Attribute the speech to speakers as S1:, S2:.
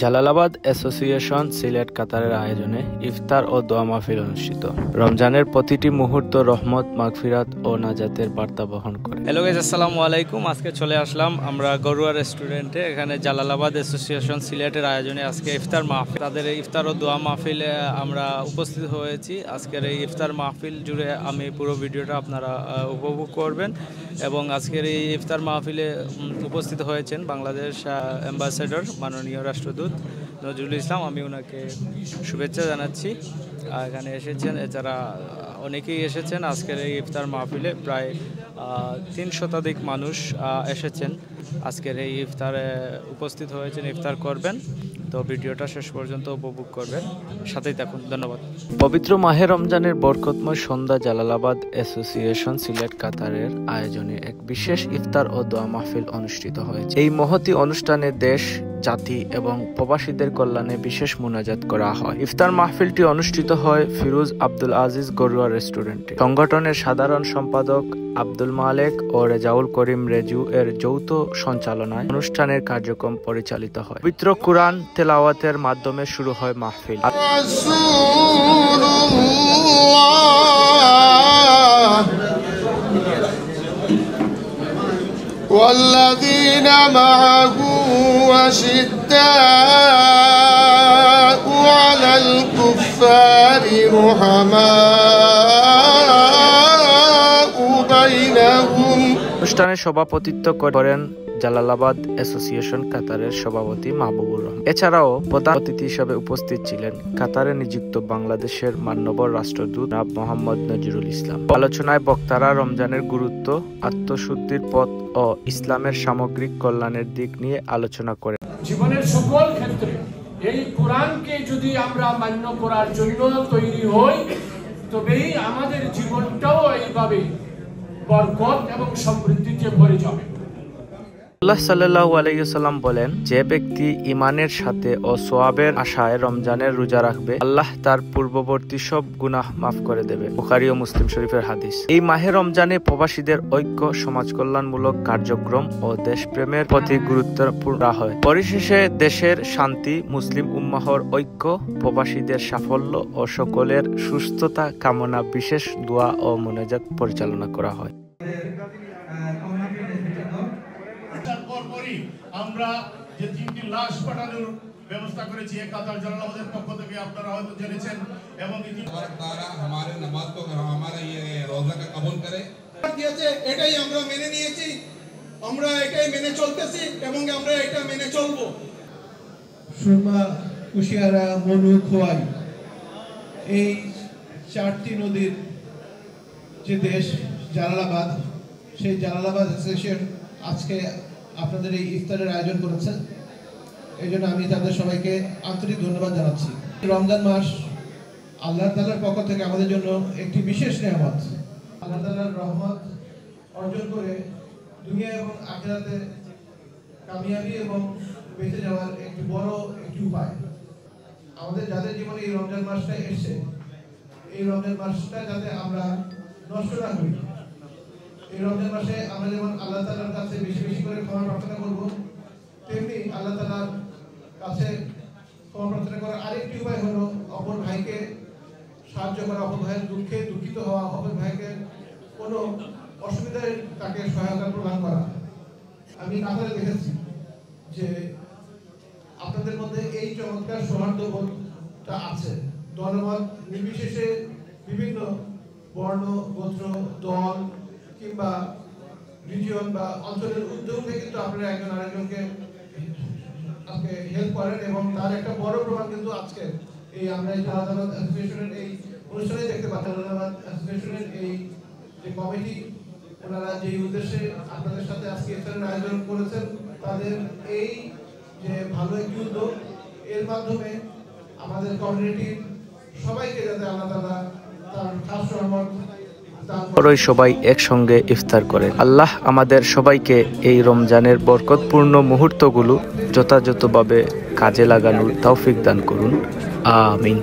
S1: Jalalabad association Sylhet কাতারের আয়োজনে ইফতার ও দোয়া মাহফিল অনুষ্ঠিত। রমজানের প্রতিটি মুহূর্ত রহমত, মাগফিরাত ও নাজাতের বার্তা বহন করে। হ্যালো গাইস, আসসালামু আলাইকুম। আজকে চলে আসলাম আমরা গরুয়া রেস্টুরেন্টে। এখানে জালালাবাদ অ্যাসোসিয়েশন সিলেটের আয়োজনে আজকে ইফতার মাহফিল, তাদের এই ইফতার ও দোয়া মাহফিলে আমরা উপস্থিত হয়েছি। আজকের এই ইফতার মাহফিল জুড়ে আমি পুরো ভিডিওটা আপনারা উপভোগ করবেন। এবং আজকের এই ইফতার মাহফিলে উপস্থিত হয়েছেন বাংলাদেশ অ্যাম্বাসেডর মাননীয় রাষ্ট্রদূত নজরুল ইসলাম। আমি ওনাকে শুভেচ্ছা জানাচ্ছি। এখানে এসেছেন, এছাড়া অনেকেই এসেছেন আজকের এই ইফতার মাহফিলে। প্রায় 3 শতাধিক মানুষ এসেছেন আজকের এই ইফতারে উপস্থিত হয়েছেন, ইফতার করবেন। তো ভিডিওটা শেষ পর্যন্ত উপভোগ করবেন, সাথেই থাকুন। ধন্যবাদ। পবিত্র মাহে রমজানের বরকতময় সন্ধ্যা জালালাবাদ অ্যাসোসিয়েশন সিলেট কাতারের আয়োজনে এক বিশেষ ইফতার ও দোয়া মাহফিল অনুষ্ঠিত হয়েছে। এই মহতী অনুষ্ঠানে দেশ, জাতি এবং প্রবাসীদের কল্যাণে বিশেষ মুনাজাত করা হয়। ইফতার মাহফিলটি অনুষ্ঠিত হয় ফিরোজ আব্দুল আজিজ গরুয়া রেস্টুরেন্টে। সংগঠনের সাধারণ সম্পাদক আব্দুল মালেক ও রেজাউল করিম রেজু এর যৌথ সঞ্চালনায় অনুষ্ঠানের কার্যক্রম পরিচালিত হয়। পবিত্র কুরআন তেলাওয়াতের মাধ্যমে শুরু হয় মাহফিল।
S2: والذين معه أشداء على الكفار رحماء بينهم।
S1: অনুষ্ঠানে সভাপতিত্ব করেন জালালাবাদ অ্যাসোসিয়েশন কাতারের সভাপতি মাহবুবুর রহমান। এছাড়াও প্রধান অতিথি হিসেবে উপস্থিত ছিলেন কাতারে নিযুক্ত বাংলাদেশের মাননীয় রাষ্ট্রদূত মোহাম্মদ নজরুল ইসলাম। আলোচনায় বক্তারা রমজানের গুরুত্ব, আত্মশুদ্ধির পথ ও ইসলামের সামগ্রিক কল্যাণের দিক নিয়ে আলোচনা করেন।
S3: জীবনের সকল ক্ষেত্রে এই কোরআনকে যদি আমরা মান্য করার জন্য তৈরি হই, তবেই আমাদের জীবনটাও এইভাবে বরকত এবং সমৃদ্ধিতে ভরে যাবে।
S1: আল্লাহ সাল্লাল্লাহু আলাইহি ওয়াসাল্লাম বলেন, যে ব্যক্তি ঈমানের সাথে ও সওয়াবের আশায় রমজানের রোজা রাখবে, আল্লাহ তার পূর্ববর্তী সব গুনাহ মাফ করে দেবে। বুখারী ও মুসলিম শরীফের হাদিস। এই মাহে রমজানে প্রবাসীদের ঐক্য, সমাজ কল্যাণমূলক কার্যক্রম ও দেশপ্রেমের প্রতি গুরুত্বপূর্ণ হয়। পরিশেষে দেশের শান্তি, মুসলিম উম্মাহর ঐক্য, প্রবাসীদের সাফল্য ও সকলের সুস্থতা কামনা বিশেষ দোয়া ও মুনাজাত পরিচালনা করা হয়।
S4: আমরা যে 3টি লাশ পাঠানোর ব্যবস্থা করেছি কাতার জালালাবাদের পক্ষ থেকে, আপনারা হয়তো জেনেছেন। এবং
S5: তারা আমাদের নামাজ को हमारा ये रोजा का कबूल करे দিয়েছে, এটাই আমরা মেনে নিয়েছি, আমরা এটাই মেনে চলতেছি এবং আমরা এটা মেনে চলবো।
S6: সুরমা, কুশিয়ারা, মনু, খোয়াই, এই 4টি নদীর যে দেশ জালালাবাদ, সেই জালালাবাদ অ্যাসোসিয়েশন আজকে আপনাদের এই ইফতারের আয়োজন করেছেন। এই জন্য আমি তাদের সবাইকে আন্তরিক ধন্যবাদ জানাচ্ছি। রমজান মাস আল্লাহ তাআলার পক্ষ থেকে আমাদের জন্য একটি বিশেষ নিয়ামত। আল্লাহ তাআলার রহমত অর্জন করে দুনিয়া এবং আখিরাতে কামিয়াবি এবং বেঁচে যাওয়ার একটি বড় একটি উপায়। আমাদের যাদের জীবনে এই রমজান মাসটা এসেছে, এই রমজান মাসটা যাতে আমরা নষ্ট না করি। এই রমজান মাসে আমরা যেমন আল্লাহ তাআলার কাছে বেশি বেশি করে ক্ষমা প্রার্থনা করব, তেমনি আল্লাহ তাআলার কাছে ক্ষমা প্রার্থনা করার আরেকটি উপায় হলো অপর ভাইকে সাহায্য করা, অপর ভাইয়ের দুঃখে দুঃখিত হওয়া, অপর ভাইকে কোনো অসুবিধায় তাকে সহায়তা প্রদান করা। আমি কাতারে দেখেছি যে আপনাদের মধ্যে এই চমৎকার সৌহার্দ্যবোধটা আছে। দলমত নির্বিশেষে বিভিন্ন বর্ণ, গোত্র, দল কিংবা রিজিয়ন বা অঞ্চলের উদ্যোগে কিন্তু আপনারা একজন আরেকজনকে আজকে হেল্প করেন এবং তার একটা বড় প্রমাণ কিন্তু আজকে এই আমরা এই জালালাবাদ অ্যাসোসিয়েশনের এই অনুষ্ঠানে দেখতে পাচ্ছি। জালালাবাদ অ্যাসোসিয়েশনের এই যে কমিটি, ওনারা যে উদ্দেশ্যে আপনাদের সাথে আজকে ইফতারের আয়োজন করেছেন, তাদের এই যে ভালো একটি উদ্যোগ, এর মাধ্যমে আমাদের কমিউনিটির সবাইকে যাতে আল্লাহ তাআলা তার খাস রহমত
S1: সবাই একসঙ্গে ইফতার করে। আল্লাহ আমাদের সবাইকে এই রমজানের বরকতপূর্ণ মুহূর্তগুলো যথাযথভাবে কাজে লাগানোর তৌফিক দান করুন। আমিন।